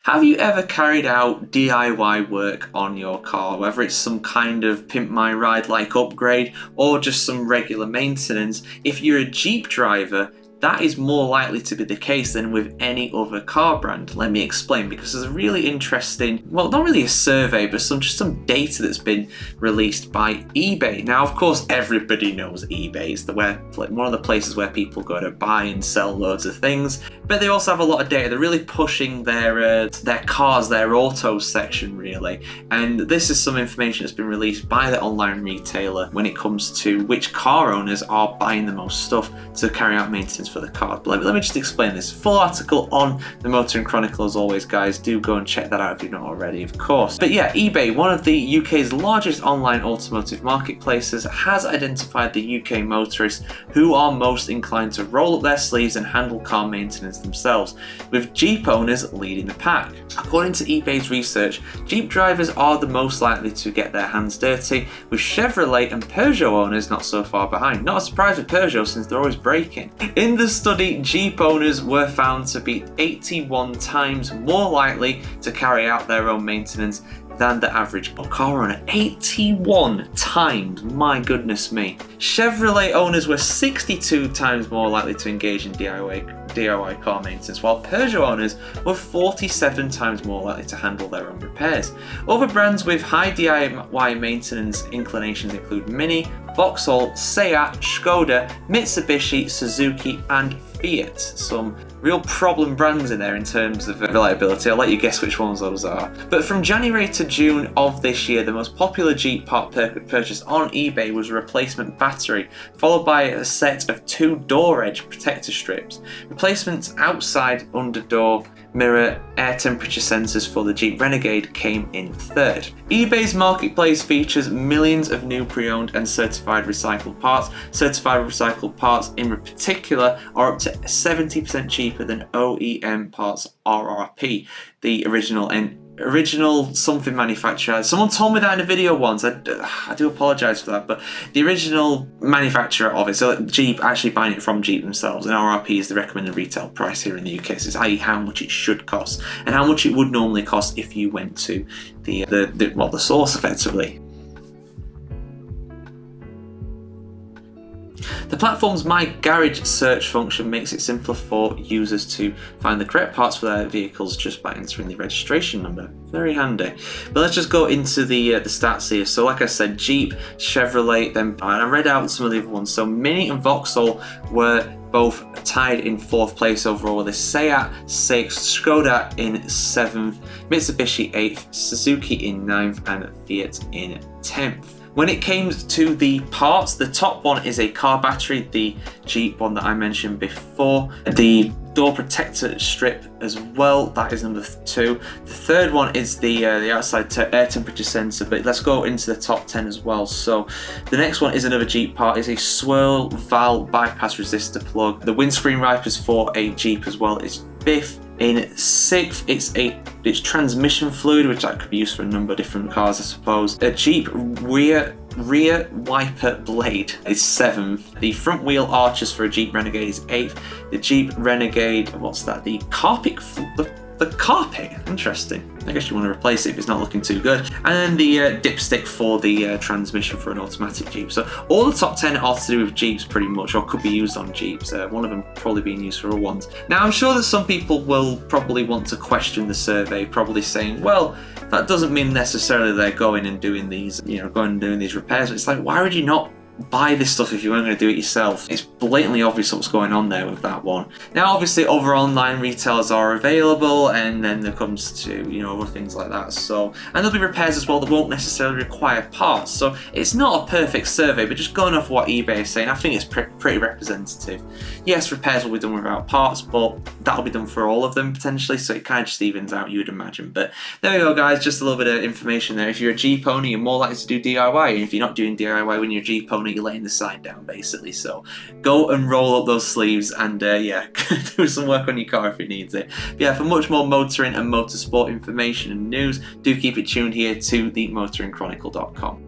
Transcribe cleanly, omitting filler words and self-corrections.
Have you ever carried out DIY work on your car, whether it's some kind of Pimp My Ride like upgrade or just some regular maintenance? If you're a Jeep driver, that is more likely to be the case than with any other car brand. Let me explain, because there's a really interesting, well, not really a survey, but just some data that's been released by eBay. Now, of course, everybody knows eBay is one of the places where people go to buy and sell loads of things, but they also have a lot of data. They're really pushing their cars, their autos section, really. And this is some information that's been released by the online retailer when it comes to which car owners are buying the most stuff to carry out maintenance for the car. But let me just explain this. Full article on the Motoring Chronicle, as always, guys. Do go and check that out if you're not already, of course. But yeah, eBay, one of the UK's largest online automotive marketplaces, has identified the UK motorists who are most inclined to roll up their sleeves and handle car maintenance themselves, with Jeep owners leading the pack. According to eBay's research, Jeep drivers are the most likely to get their hands dirty, with Chevrolet and Peugeot owners not so far behind. Not a surprise with Peugeot, since they're always braking. In the study, Jeep owners were found to be 81 times more likely to carry out their own maintenance than the average car owner. 81 times, my goodness me. Chevrolet owners were 62 times more likely to engage in DIY car maintenance, while Peugeot owners were 47 times more likely to handle their own repairs. Other brands with high DIY maintenance inclinations include Mini, Vauxhall, Seat, Skoda, Mitsubishi, Suzuki, and Fiat. Some real problem brands in there in terms of reliability. I'll let you guess which ones those are. But from January to June of this year, the most popular Jeep part purchased on eBay was a replacement battery, followed by a set of 2 door edge protector strips. Replacements outside under door mirror air temperature sensors for the Jeep Renegade came in third. eBay's marketplace features millions of new pre-owned and certified recycled parts. Certified recycled parts in particular are up to 70% cheaper than OEM parts RRP, the original something manufacturer. Someone told me that in a video once. I do apologise for that, but the original manufacturer of it, so Jeep actually buying it from Jeep themselves, and RRP is the recommended retail price here in the UK. So it's i.e. how much it should cost and how much it would normally cost if you went to the source, effectively. The platform's My Garage search function makes it simpler for users to find the correct parts for their vehicles just by entering the registration number. Very handy. But let's just go into the stats here. So like I said, Jeep, Chevrolet, and I read out some of the other ones. So Mini and Vauxhall were both tied in 4th place overall, with Seat 6th, Skoda in 7th, Mitsubishi 8th, Suzuki in 9th, and Fiat in 10th. When it came to the parts, the top one is a car battery, the Jeep one that I mentioned before. The door protector strip as well, that is number 2. The third one is the outside air temperature sensor, but let's go into the top 10 as well. So the next one is another Jeep part, is a swirl valve bypass resistor plug. The windscreen wipers for a Jeep as well is 5th. In 6th, it's transmission fluid, which that could be used for a number of different cars, I suppose. A Jeep rear wiper blade is 7th. The front wheel arches for a Jeep Renegade is 8th. The Jeep Renegade, what's that? The carpet, the carpet, interesting. I guess you want to replace it if it's not looking too good. And then the dipstick for the transmission for an automatic Jeep. So all the top 10 are to do with Jeeps pretty much, or could be used on Jeeps. One of them probably being used for a ones. Now I'm sure that some people will probably want to question the survey, probably saying, well, that doesn't mean necessarily they're going and doing these, these repairs. It's like, why would you not buy this stuff if you weren't going to do it yourself? It's blatantly obvious what's going on there with that one. Now obviously other online retailers are available, and then there comes to other things like that, so, and there'll be repairs as well that won't necessarily require parts. So it's not a perfect survey, but just going off what eBay is saying, I think it's pretty representative. Yes, repairs will be done without parts, but that'll be done for all of them potentially, so it kind of just evens out, you would imagine. But there we go, guys, just a little bit of information there. If you're a Jeep owner, you're more likely to do DIY, and if you're not doing DIY when you're a Jeep owner, you're laying the sign down, basically. So go and roll up those sleeves and do some work on your car if it needs it. But yeah, for much more motoring and motorsport information and news, do keep it tuned here to the motoringchronicle.com.